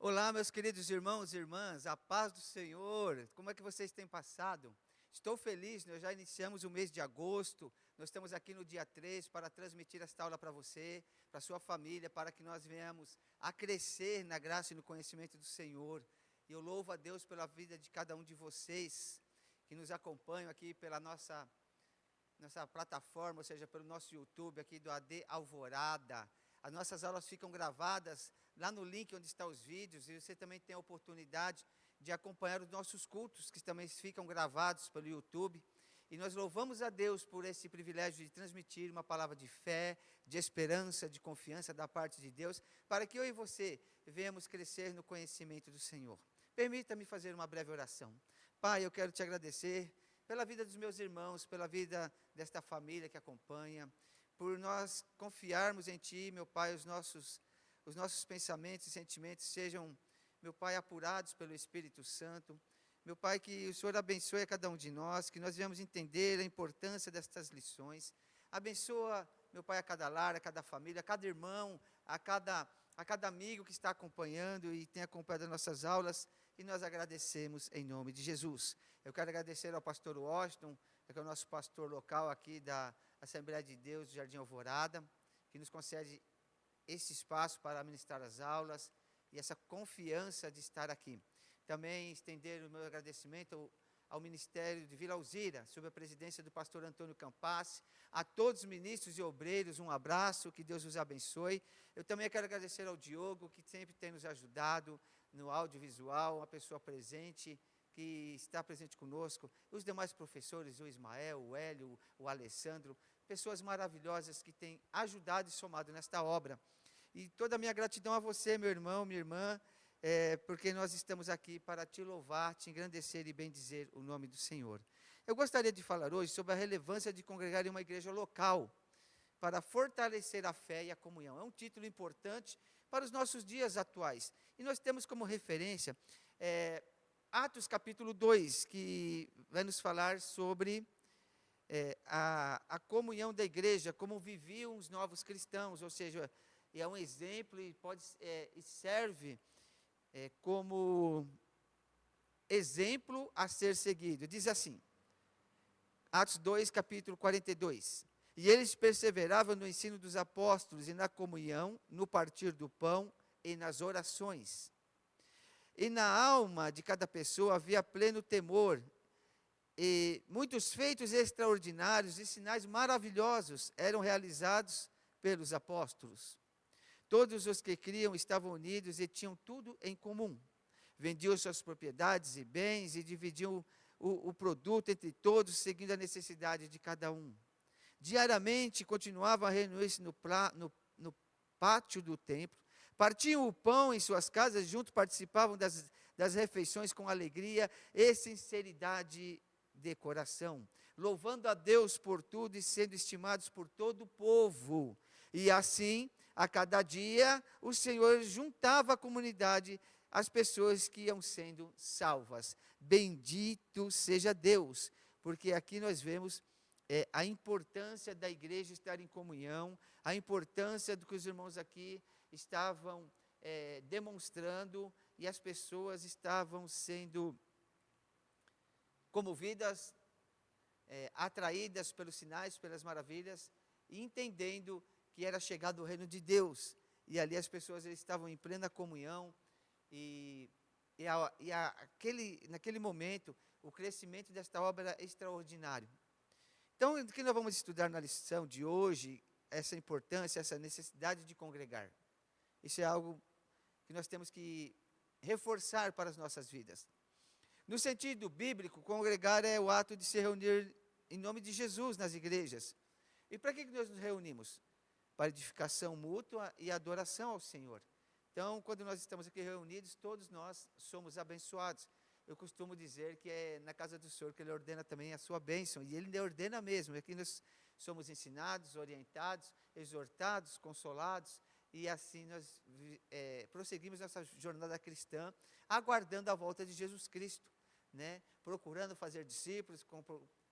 Olá, meus queridos irmãos e irmãs, a paz do Senhor, como é que vocês têm passado? Estou feliz, nós já iniciamos o mês de agosto, nós estamos aqui no dia 3 para transmitir esta aula para você, para sua família, para que nós venhamos a crescer na graça e no conhecimento do Senhor. E eu louvo a Deus pela vida de cada um de vocês que nos acompanham aqui pela nossa plataforma, ou seja, pelo nosso YouTube aqui do AD Alvorada. As nossas aulas ficam gravadas lá no link onde estão os vídeos, e você também tem a oportunidade de acompanhar os nossos cultos, que também ficam gravados pelo YouTube. E nós louvamos a Deus por esse privilégio de transmitir uma palavra de fé, de esperança, de confiança da parte de Deus, para que eu e você venhamos crescer no conhecimento do Senhor. Permita-me fazer uma breve oração. Pai, eu quero te agradecer pela vida dos meus irmãos, pela vida desta família que acompanha, por nós confiarmos em Ti, meu Pai, os nossos pensamentos e sentimentos sejam, meu Pai, apurados pelo Espírito Santo. Meu Pai, que o Senhor abençoe a cada um de nós, que nós venhamos entender a importância destas lições. Abençoa, meu Pai, a cada lar, a cada família, a cada irmão, a cada amigo que está acompanhando e tem acompanhado as nossas aulas, e nós agradecemos em nome de Jesus. Eu quero agradecer ao pastor Washington, que é o nosso pastor local aqui da Assembleia de Deus do Jardim Alvorada, que nos concede esse espaço para ministrar as aulas e essa confiança de estar aqui. Também estender o meu agradecimento ao Ministério de Vila Alzira, sob a presidência do pastor Antônio Campassi, a todos os ministros e obreiros, um abraço, que Deus os abençoe. Eu também quero agradecer ao Diogo, que sempre tem nos ajudado no audiovisual, uma pessoa presente, que está presente conosco, os demais professores, o Ismael, o Hélio, o Alessandro, pessoas maravilhosas que têm ajudado e somado nesta obra. E toda a minha gratidão a você, meu irmão, minha irmã, porque nós estamos aqui para te louvar, te engrandecer e bendizer o nome do Senhor. Eu gostaria de falar hoje sobre a relevância de congregar em uma igreja local, para fortalecer a fé e a comunhão. É um título importante para os nossos dias atuais. E nós temos como referência Atos capítulo 2, que vai nos falar sobre a comunhão da igreja, como viviam os novos cristãos, ou seja, é um exemplo e serve como exemplo a ser seguido. Diz assim, Atos 2, capítulo 42. E eles perseveravam no ensino dos apóstolos e na comunhão, no partir do pão e nas orações. E na alma de cada pessoa havia pleno temor, e muitos feitos extraordinários e sinais maravilhosos eram realizados pelos apóstolos. Todos os que criam estavam unidos e tinham tudo em comum. Vendiam suas propriedades e bens e dividiam o produto entre todos, seguindo a necessidade de cada um. Diariamente continuavam a reunir-se no pátio do templo, partiam o pão em suas casas, juntos participavam das refeições com alegria e sinceridade de coração, louvando a Deus por tudo e sendo estimados por todo o povo. E assim, a cada dia, o Senhor juntava à comunidade as pessoas que iam sendo salvas. Bendito seja Deus, porque aqui nós vemos a importância da igreja estar em comunhão, a importância do que os irmãos aqui estavam demonstrando, e as pessoas estavam sendo comovidas, atraídas pelos sinais, pelas maravilhas, e entendendo que era chegado o reino de Deus. E ali as pessoas estavam em plena comunhão, naquele momento, o crescimento desta obra era extraordinário. Então, o que nós vamos estudar na lição de hoje, essa importância, essa necessidade de congregar. Isso é algo que nós temos que reforçar para as nossas vidas. No sentido bíblico, congregar é o ato de se reunir em nome de Jesus nas igrejas. E para que nós nos reunimos? Para edificação mútua e adoração ao Senhor. Então, quando nós estamos aqui reunidos, todos nós somos abençoados. Eu costumo dizer que é na casa do Senhor que Ele ordena também a sua bênção, e Ele ordena mesmo. Aqui nós somos ensinados, orientados, exortados, consolados, e assim nós prosseguimos nossa jornada cristã, aguardando a volta de Jesus Cristo, procurando fazer discípulos,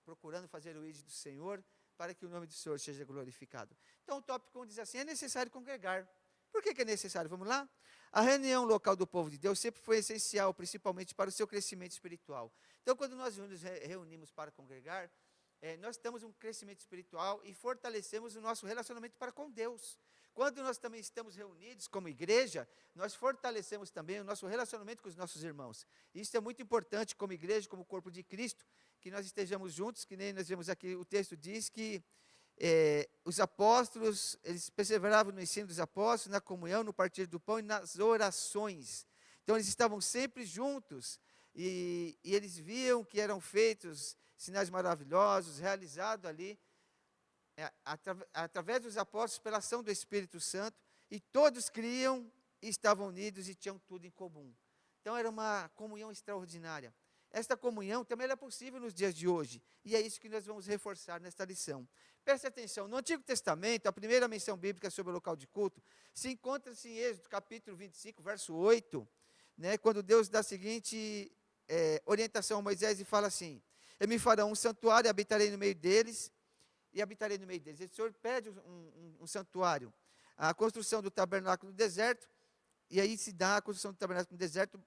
procurando fazer o ID do Senhor, para que o nome do Senhor seja glorificado. Então o tópico 1 diz assim, é necessário congregar. Por que é necessário? Vamos lá? A reunião local do povo de Deus sempre foi essencial, principalmente para o seu crescimento espiritual. Então, quando nós nos reunimos para congregar, nós temos um crescimento espiritual e fortalecemos o nosso relacionamento para com Deus. Quando nós também estamos reunidos como igreja, nós fortalecemos também o nosso relacionamento com os nossos irmãos. Isso é muito importante como igreja, como corpo de Cristo, que nós estejamos juntos, que nem nós vemos aqui, o texto diz que os apóstolos, eles perseveravam no ensino dos apóstolos, na comunhão, no partir do pão e nas orações. Então, eles estavam sempre juntos e eles viam que eram feitos sinais maravilhosos, realizados ali, através dos apóstolos, pela ação do Espírito Santo, e todos criam, e estavam unidos e tinham tudo em comum. Então, era uma comunhão extraordinária. Esta comunhão também é possível nos dias de hoje, e é isso que nós vamos reforçar nesta lição. Preste atenção, no Antigo Testamento, a primeira menção bíblica sobre o local de culto, se encontra-se em Êxodo, capítulo 25, verso 8, né, quando Deus dá a seguinte orientação a Moisés e fala assim: "E me farão um santuário, e habitarei no meio deles, e habitarei no meio deles." O Senhor pede um santuário, a construção do tabernáculo no deserto, e aí se dá a construção do tabernáculo no deserto,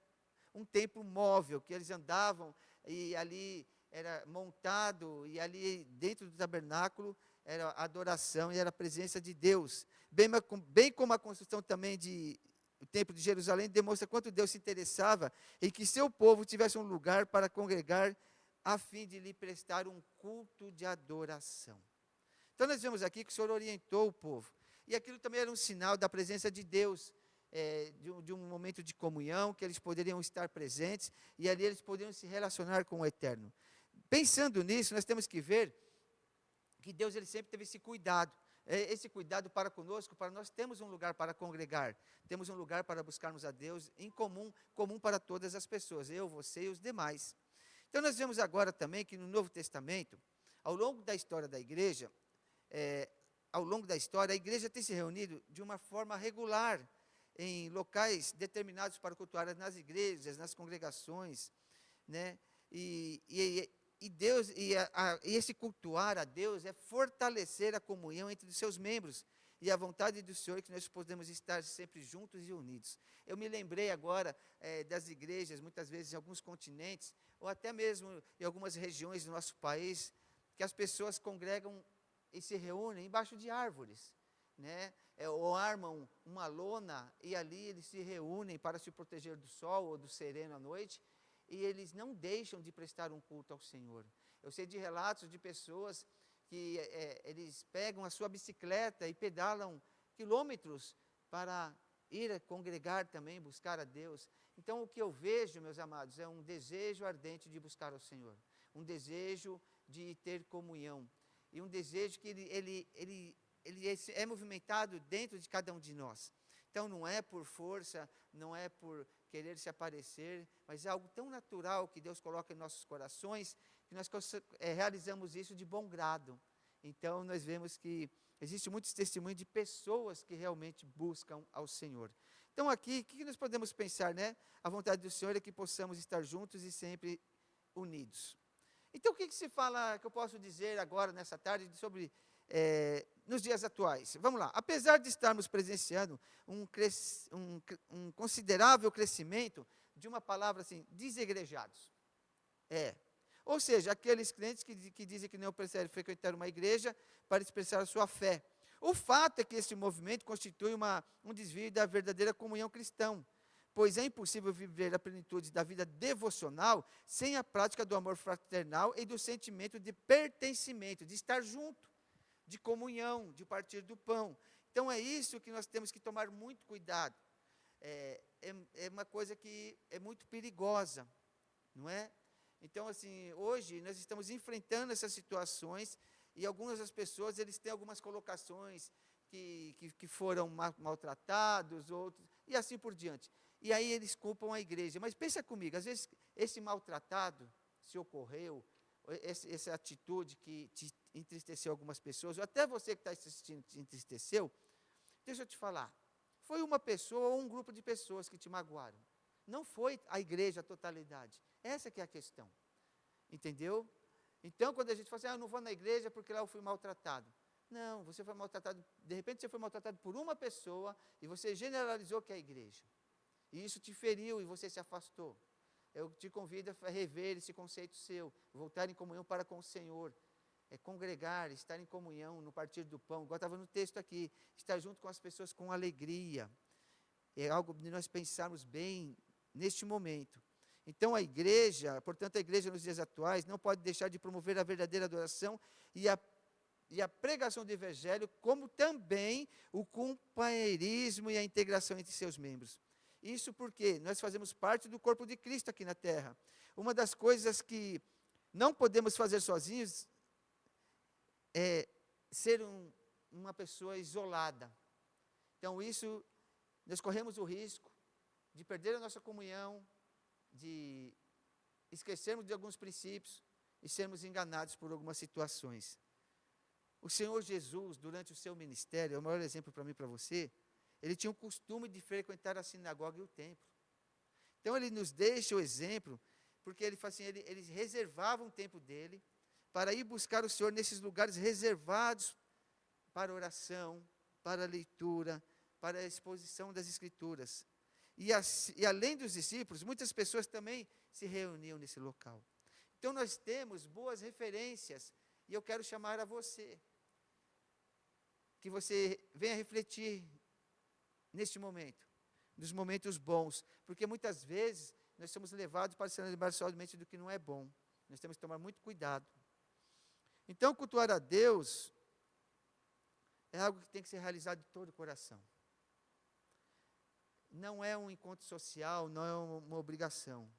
um templo móvel, que eles andavam, e ali era montado, e ali dentro do tabernáculo era a adoração e era a presença de Deus. Bem como a construção também o templo de Jerusalém demonstra quanto Deus se interessava em que seu povo tivesse um lugar para congregar, a fim de lhe prestar um culto de adoração. Então nós vemos aqui que o Senhor orientou o povo, e aquilo também era um sinal da presença de Deus, de um momento de comunhão, que eles poderiam estar presentes, e ali eles poderiam se relacionar com o Eterno. Pensando nisso, nós temos que ver que Deus ele sempre teve esse cuidado para conosco, para nós termos um lugar para congregar, temos um lugar para buscarmos a Deus em comum para todas as pessoas, eu, você e os demais. Então nós vemos agora também que no Novo Testamento, ao longo da história da igreja, a igreja tem se reunido de uma forma regular, em locais determinados para cultuar, nas igrejas, nas congregações, né? E Deus, e esse cultuar a Deus é fortalecer a comunhão entre os seus membros, e a vontade do Senhor é que nós podemos estar sempre juntos e unidos. Eu me lembrei agora das igrejas, muitas vezes em alguns continentes, ou até mesmo em algumas regiões do nosso país, que as pessoas congregam e se reúnem embaixo de árvores, né? Ou armam uma lona, e ali eles se reúnem para se proteger do sol ou do sereno à noite, e eles não deixam de prestar um culto ao Senhor. Eu sei de relatos de pessoas que eles pegam a sua bicicleta e pedalam quilômetros para ir congregar também, buscar a Deus. Então, o que eu vejo, meus amados, é um desejo ardente de buscar ao Senhor, um desejo de ter comunhão, e um desejo que ele é movimentado dentro de cada um de nós. Então, não é por força, não é por querer se aparecer, mas é algo tão natural que Deus coloca em nossos corações, que nós realizamos isso de bom grado. Então, nós vemos que existe muitos testemunhos de pessoas que realmente buscam ao Senhor. Então, aqui, o que nós podemos pensar, né? A vontade do Senhor é que possamos estar juntos e sempre unidos. Então, o que se fala, que eu posso dizer agora, nessa tarde, sobre nos dias atuais? Vamos lá. Apesar de estarmos presenciando um considerável crescimento de uma palavra assim, desegrejados. Ou seja, aqueles crentes que dizem que não preferem frequentar uma igreja para expressar a sua fé. O fato é que esse movimento constitui um desvio da verdadeira comunhão cristã, pois é impossível viver a plenitude da vida devocional sem a prática do amor fraternal e do sentimento de pertencimento, de estar junto, de comunhão, de partir do pão. Então é isso que nós temos que tomar muito cuidado. É uma coisa que é muito perigosa, não é? Então, assim, hoje nós estamos enfrentando essas situações, e algumas das pessoas, eles têm algumas colocações que foram maltratados, outros, e assim por diante. E aí eles culpam a igreja. Mas pensa comigo, às vezes esse maltratado, se ocorreu, essa atitude que te entristeceu algumas pessoas, ou até você que está assistindo te entristeceu, deixa eu te falar, foi uma pessoa ou um grupo de pessoas que te magoaram. Não foi a igreja, a totalidade. Essa que é a questão. Entendeu? Então, quando a gente fala assim, eu não vou na igreja porque lá eu fui maltratado. Não, você foi maltratado, de repente você foi maltratado por uma pessoa e você generalizou que é a igreja. E isso te feriu e você se afastou. Eu te convido a rever esse conceito seu, voltar em comunhão para com o Senhor. É congregar, estar em comunhão, no partir do pão, igual estava no texto aqui, estar junto com as pessoas com alegria. É algo de nós pensarmos bem neste momento. Então a igreja, portanto a igreja nos dias atuais, não pode deixar de promover a verdadeira adoração e a pregação do evangelho, como também o companheirismo e a integração entre seus membros. Isso porque nós fazemos parte do corpo de Cristo aqui na terra. Uma das coisas que não podemos fazer sozinhos é ser uma pessoa isolada. Então isso, nós corremos o risco de perder a nossa comunhão, de esquecermos de alguns princípios e sermos enganados por algumas situações. O Senhor Jesus, durante o seu ministério, é o maior exemplo para mim e para você, ele tinha o costume de frequentar a sinagoga e o templo. Então ele nos deixa o exemplo, porque ele fala assim, ele reservava um tempo dele para ir buscar o Senhor nesses lugares reservados para oração, para leitura, para a exposição das Escrituras. E além dos discípulos, muitas pessoas também se reuniam nesse local. Então nós temos boas referências, e eu quero chamar a você, que você venha refletir neste momento, nos momentos bons, porque muitas vezes nós somos levados para se lembrar somente do que não é bom. Nós temos que tomar muito cuidado. Então, cultuar a Deus é algo que tem que ser realizado de todo o coração. Não é um encontro social, não é uma obrigação,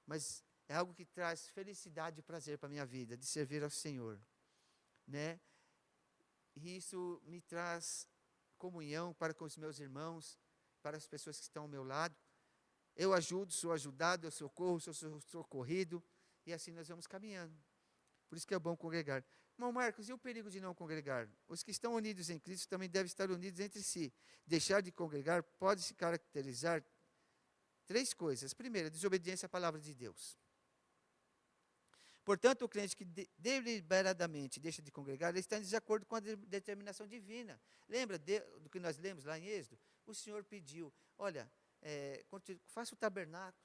mas é algo que traz felicidade e prazer para a minha vida, de servir ao Senhor, né? E isso me traz comunhão para com os meus irmãos, para as pessoas que estão ao meu lado. Eu ajudo, sou ajudado, eu socorro, sou socorrido, e assim nós vamos caminhando. Por isso que é bom congregar. Irmão Marcos, e o perigo de não congregar? Os que estão unidos em Cristo também devem estar unidos entre si. Deixar de congregar pode se caracterizar três coisas. Primeiro, a desobediência à palavra de Deus. Portanto, o crente que deliberadamente deixa de congregar, ele está em desacordo com a determinação divina. Lembra do que nós lemos lá em Êxodo? O Senhor pediu, olha, faça o tabernáculo,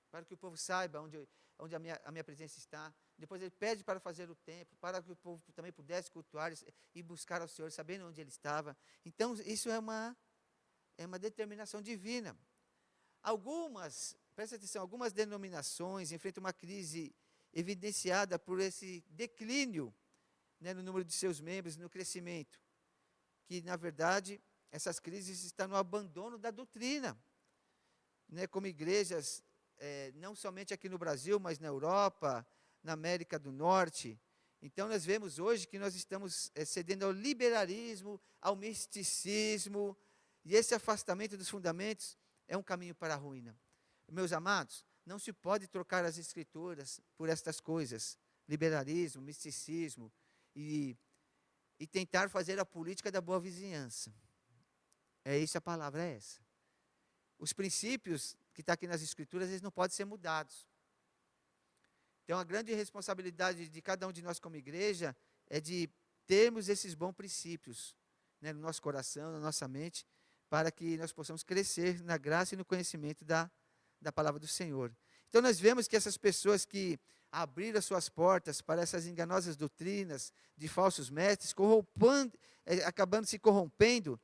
para que o povo saiba onde a minha presença está. Depois ele pede para fazer o templo, para que o povo também pudesse cultuar e buscar ao Senhor, sabendo onde ele estava. Então, isso é uma determinação divina. Presta atenção, algumas denominações enfrentam uma crise evidenciada por esse declínio, né, no número de seus membros, no crescimento, que, na verdade, essas crises estão no abandono da doutrina, né, como igrejas, não somente aqui no Brasil, mas na Europa, na América do Norte. Então, nós vemos hoje que nós estamos cedendo ao liberalismo, ao misticismo, e esse afastamento dos fundamentos é um caminho para a ruína. Meus amados, não se pode trocar as Escrituras por estas coisas, liberalismo, misticismo, e tentar fazer a política da boa vizinhança. É isso, a palavra é essa. Os princípios que estão aqui nas Escrituras, eles não podem ser mudados. Então, a grande responsabilidade de cada um de nós como igreja é de termos esses bons princípios, né, no nosso coração, na nossa mente, para que nós possamos crescer na graça e no conhecimento da palavra do Senhor. Então nós vemos que essas pessoas que abriram as suas portas para essas enganosas doutrinas de falsos mestres, acabando se corrompendo,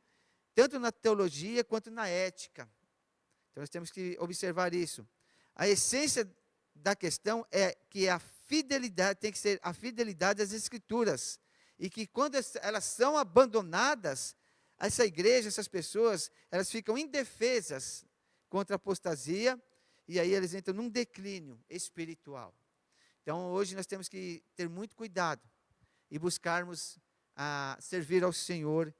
tanto na teologia quanto na ética. Então nós temos que observar isso. A essência da questão é que a fidelidade tem que ser a fidelidade às Escrituras. E que quando elas são abandonadas, essa igreja, essas pessoas, elas ficam indefesas contra a apostasia, e aí eles entram num declínio espiritual. Então, hoje nós temos que ter muito cuidado e buscarmos servir ao Senhor,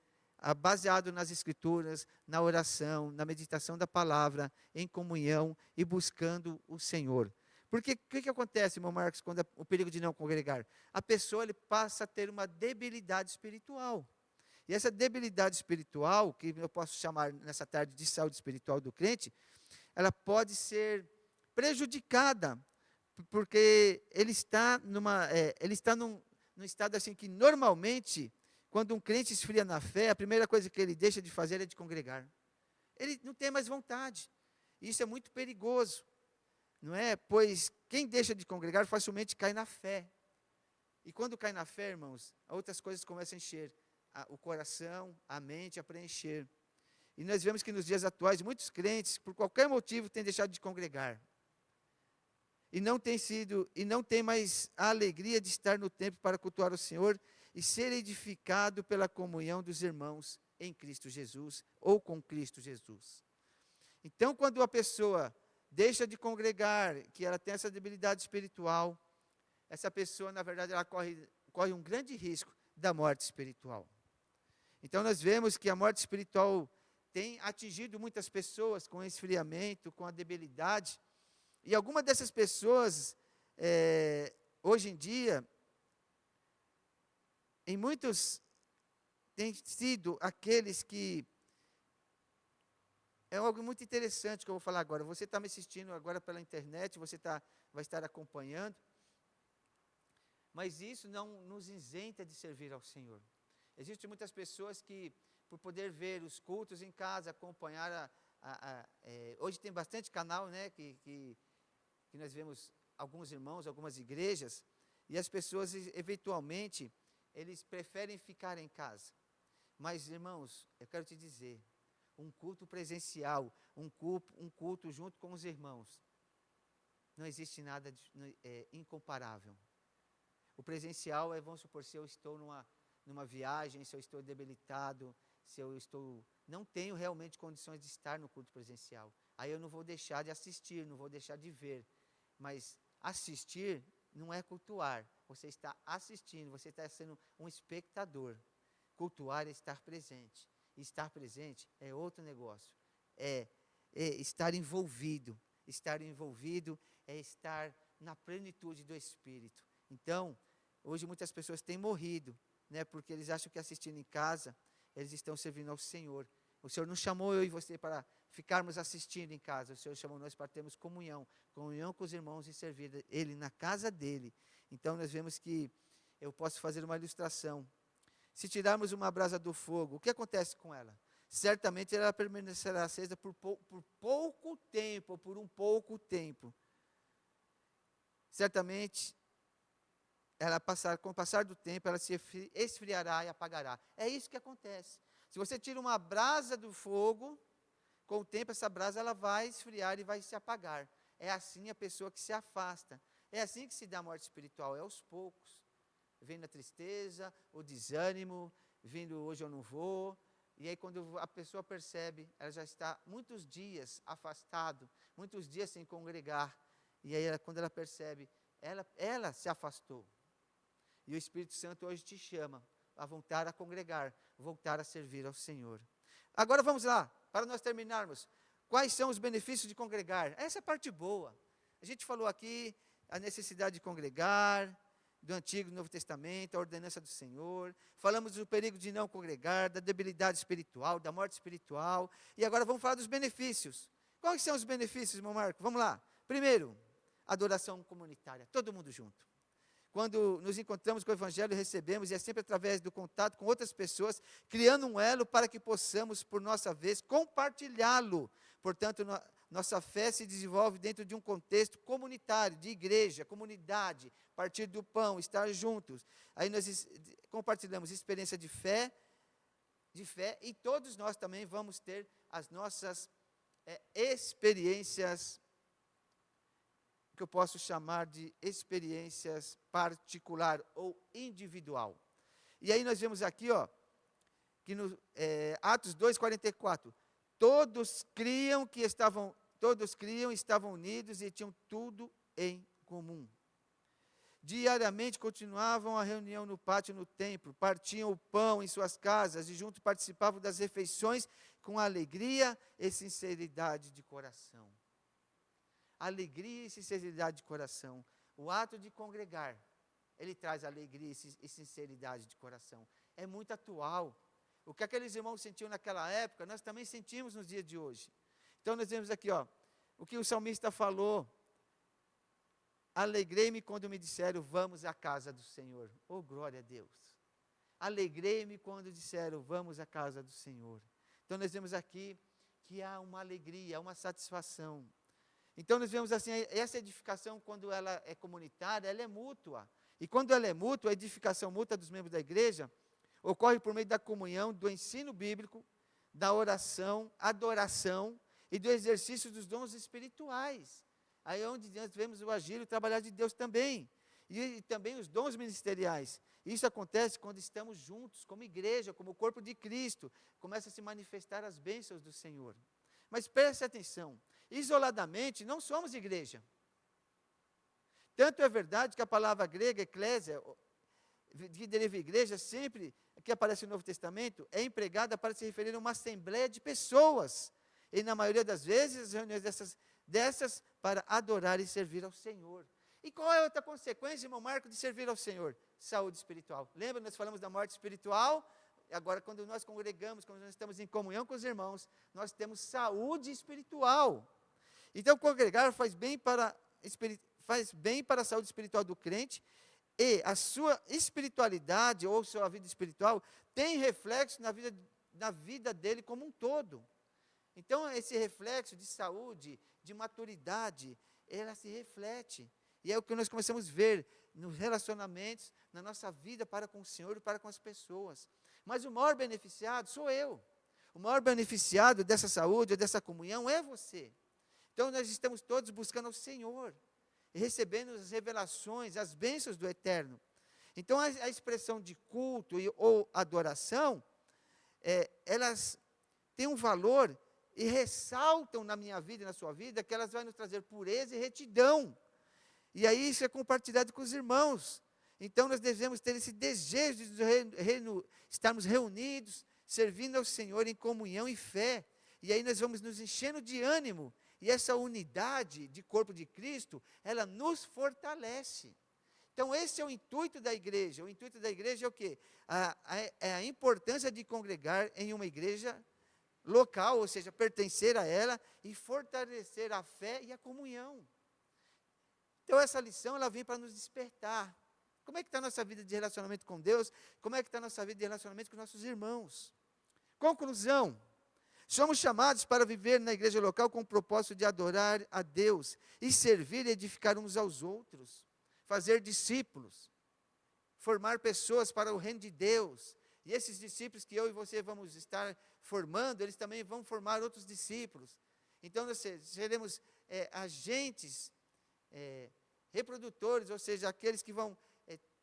baseado nas Escrituras, na oração, na meditação da palavra, em comunhão e buscando o Senhor. Porque o que acontece, irmão Marcos, quando o perigo de não congregar? A pessoa ele passa a ter uma debilidade espiritual. E essa debilidade espiritual, que eu posso chamar nessa tarde de saúde espiritual do crente, ela pode ser prejudicada, porque ele está num estado assim que normalmente quando um crente esfria na fé, a primeira coisa que ele deixa de fazer é de congregar. Ele não tem mais vontade. Isso é muito perigoso, não é? Pois quem deixa de congregar facilmente cai na fé. E quando cai na fé, irmãos, outras coisas começam a encher o coração, a mente a preencher. E nós vemos que nos dias atuais, muitos crentes, por qualquer motivo, têm deixado de congregar. E não tem mais a alegria de estar no templo para cultuar o Senhor e ser edificado pela comunhão dos irmãos em Cristo Jesus ou com Cristo Jesus. Então, quando a pessoa deixa de congregar, que ela tem essa debilidade espiritual, essa pessoa, na verdade, ela corre um grande risco da morte espiritual. Então, nós vemos que a morte espiritual tem atingido muitas pessoas com esfriamento, com a debilidade. E algumas dessas pessoas, hoje em dia, em muitos, têm sido aqueles que... É algo muito interessante que eu vou falar agora. Você está me assistindo agora pela internet, vai estar acompanhando. Mas isso não nos isenta de servir ao Senhor. Existem muitas pessoas que, por poder ver os cultos em casa, acompanhar hoje tem bastante canal, né, que nós vemos alguns irmãos, algumas igrejas, e as pessoas, eventualmente, eles preferem ficar em casa. Mas, irmãos, eu quero te dizer, um culto presencial, um culto junto com os irmãos, não existe nada incomparável. O presencial vamos supor, se eu estou numa viagem, se eu estou debilitado, não tenho realmente condições de estar no culto presencial. Aí eu não vou deixar de assistir, não vou deixar de ver. Mas assistir não é cultuar. Você está assistindo, você está sendo um espectador. Cultuar é estar presente. E estar presente é outro negócio. É estar envolvido. Estar envolvido é estar na plenitude do Espírito. Então, hoje muitas pessoas têm morrido, né, porque eles acham que assistindo em casa, eles estão servindo ao Senhor. O Senhor não chamou eu e você para ficarmos assistindo em casa. O Senhor chamou nós para termos comunhão com os irmãos e servir Ele na casa dEle. Então, nós vemos que, eu posso fazer uma ilustração. Se tirarmos uma brasa do fogo, o que acontece com ela? Certamente ela permanecerá acesa por pouco tempo, por um pouco tempo. Certamente, com o passar do tempo, ela se esfriará e apagará. É isso que acontece. Se você tira uma brasa do fogo, com o tempo essa brasa ela vai esfriar e vai se apagar. É assim a pessoa que se afasta. É assim que se dá a morte espiritual, é aos poucos. Vem a tristeza, o desânimo, vindo hoje eu não vou. E aí quando a pessoa percebe, ela já está muitos dias afastado, muitos dias sem congregar. E aí quando ela percebe, ela se afastou. E o Espírito Santo hoje te chama a voltar a congregar, voltar a servir ao Senhor. Agora vamos lá, para nós terminarmos. Quais são os benefícios de congregar? Essa é a parte boa. A gente falou aqui a necessidade de congregar, do Antigo e Novo Testamento, a ordenança do Senhor. Falamos do perigo de não congregar, da debilidade espiritual, da morte espiritual. E agora vamos falar dos benefícios. Quais são os benefícios, irmão Marco? Vamos lá. Primeiro, adoração comunitária, todo mundo junto. Quando nos encontramos com o Evangelho, recebemos, e é sempre através do contato com outras pessoas, criando um elo para que possamos, por nossa vez, compartilhá-lo. Portanto, nossa fé se desenvolve dentro de um contexto comunitário, de igreja, comunidade, partir do pão, estar juntos. Aí nós compartilhamos experiência de fé, e todos nós também vamos ter as nossas experiências, que eu posso chamar de experiências particular ou individual. E aí nós vemos aqui, que no Atos 2:44, todos criam, estavam unidos e tinham tudo em comum. Diariamente continuavam a reunião no pátio no templo, partiam o pão em suas casas e juntos participavam das refeições com alegria e sinceridade de coração. Alegria e sinceridade de coração. O ato de congregar, ele traz alegria e sinceridade de coração. É muito atual. O que aqueles irmãos sentiam naquela época, nós também sentimos nos dias de hoje. Então nós vemos aqui, o que o salmista falou. Alegrei-me quando me disseram, vamos à casa do Senhor. Oh, glória a Deus. alegrei-me quando disseram, vamos à casa do Senhor. Então nós vemos aqui que há uma alegria, uma satisfação. Então nós vemos assim, essa edificação, quando ela é comunitária, ela é mútua. E quando ela é mútua, a edificação mútua dos membros da igreja ocorre por meio da comunhão, do ensino bíblico, da oração, adoração e do exercício dos dons espirituais. Aí é onde nós vemos o agir e o trabalhar de Deus também. E também os dons ministeriais. Isso acontece quando estamos juntos, como igreja, como corpo de Cristo. Começa a se manifestar as bênçãos do Senhor. Mas preste atenção, isoladamente não somos igreja. Tanto é verdade que a palavra grega, eclésia, que deriva igreja, sempre que aparece no Novo Testamento, é empregada para se referir a uma assembleia de pessoas. E na maioria das vezes, as reuniões dessas para adorar e servir ao Senhor. E qual é a outra consequência, irmão Marco, de servir ao Senhor? Saúde espiritual. Lembra, nós falamos da morte espiritual? Agora, quando nós congregamos, quando nós estamos em comunhão com os irmãos, nós temos saúde espiritual. Então, congregar faz bem para a saúde espiritual do crente, e a sua espiritualidade, ou sua vida espiritual, tem reflexo na vida dele como um todo. Então, esse reflexo de saúde, de maturidade, ela se reflete. E é o que nós começamos a ver nos relacionamentos, na nossa vida para com o Senhor e para com as pessoas. Mas o maior beneficiado sou eu. O maior beneficiado dessa saúde, dessa comunhão, é você. Então, nós estamos todos buscando o Senhor, e recebendo as revelações, as bênçãos do Eterno. Então, a expressão de culto ou adoração, elas têm um valor e ressaltam na minha vida e na sua vida que elas vão nos trazer pureza e retidão. E aí isso é compartilhado com os irmãos. Então nós devemos ter esse desejo de estarmos reunidos, servindo ao Senhor em comunhão e fé. E aí nós vamos nos enchendo de ânimo. E essa unidade de corpo de Cristo, ela nos fortalece. Então esse é o intuito da igreja. O intuito da igreja é o quê? A importância de congregar em uma igreja local, ou seja, pertencer a ela e fortalecer a fé e a comunhão. Então essa lição, ela vem para nos despertar. Como é que está a nossa vida de relacionamento com Deus? Como é que está a nossa vida de relacionamento com nossos irmãos? Conclusão, somos chamados para viver na igreja local com o propósito de adorar a Deus e servir e edificar uns aos outros, fazer discípulos, formar pessoas para o reino de Deus. E esses discípulos que eu e você vamos estar formando, eles também vão formar outros discípulos. Então nós seremos agentes reprodutores, ou seja, aqueles que vão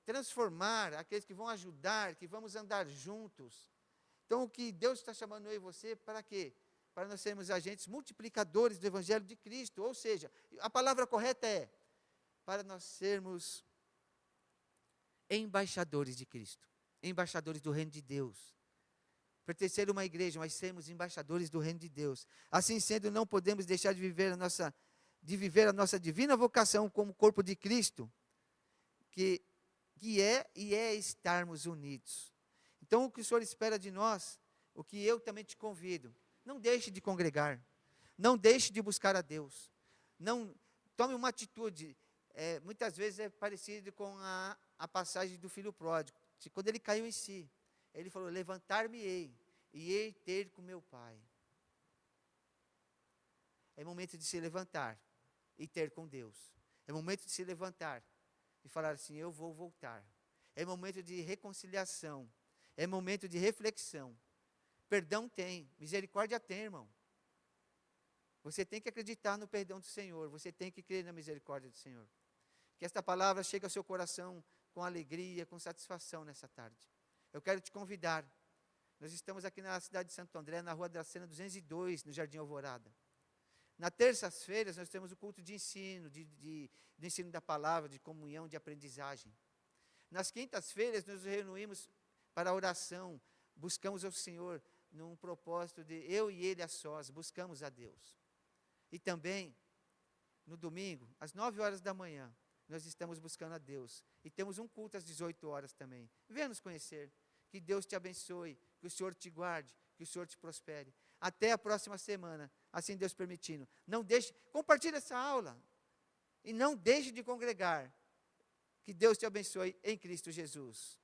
transformar, aqueles que vão ajudar, que vamos andar juntos. Então, o que Deus está chamando eu e você, para quê? Para nós sermos agentes multiplicadores do Evangelho de Cristo, ou seja, a palavra correta é, para nós sermos embaixadores de Cristo, embaixadores do reino de Deus. Pertencer a uma igreja, mas sermos embaixadores do reino de Deus. Assim sendo, não podemos deixar de viver a nossa divina vocação como corpo de Cristo, que é estarmos unidos. Então, o que o Senhor espera de nós, o que eu também te convido, não deixe de congregar, não deixe de buscar a Deus, não tome uma atitude, muitas vezes é parecido com a passagem do filho pródigo, quando ele caiu em si, ele falou, levantar-me-ei, e hei ter com meu pai. É momento de se levantar e ter com Deus. É momento de se levantar e falar assim, eu vou voltar. É momento de reconciliação. É momento de reflexão. Perdão tem, misericórdia tem, irmão. Você tem que acreditar no perdão do Senhor. Você tem que crer na misericórdia do Senhor. Que esta palavra chegue ao seu coração com alegria, com satisfação nessa tarde. Eu quero te convidar. Nós estamos aqui na cidade de Santo André, na Rua da Sena 202, no Jardim Alvorada. Na terças-feiras nós temos o culto de ensino, de ensino da palavra, de comunhão, de aprendizagem. Nas quintas-feiras nós nos reunimos para a oração, buscamos ao Senhor num propósito de eu e Ele a sós, buscamos a Deus. E também, no domingo, às 9 horas da manhã, nós estamos buscando a Deus. E temos um culto às 18 horas também. Venha nos conhecer. Que Deus te abençoe, que o Senhor te guarde, que o Senhor te prospere. Até a próxima semana, assim Deus permitindo. Não deixe, compartilhe essa aula. E não deixe de congregar. Que Deus te abençoe em Cristo Jesus.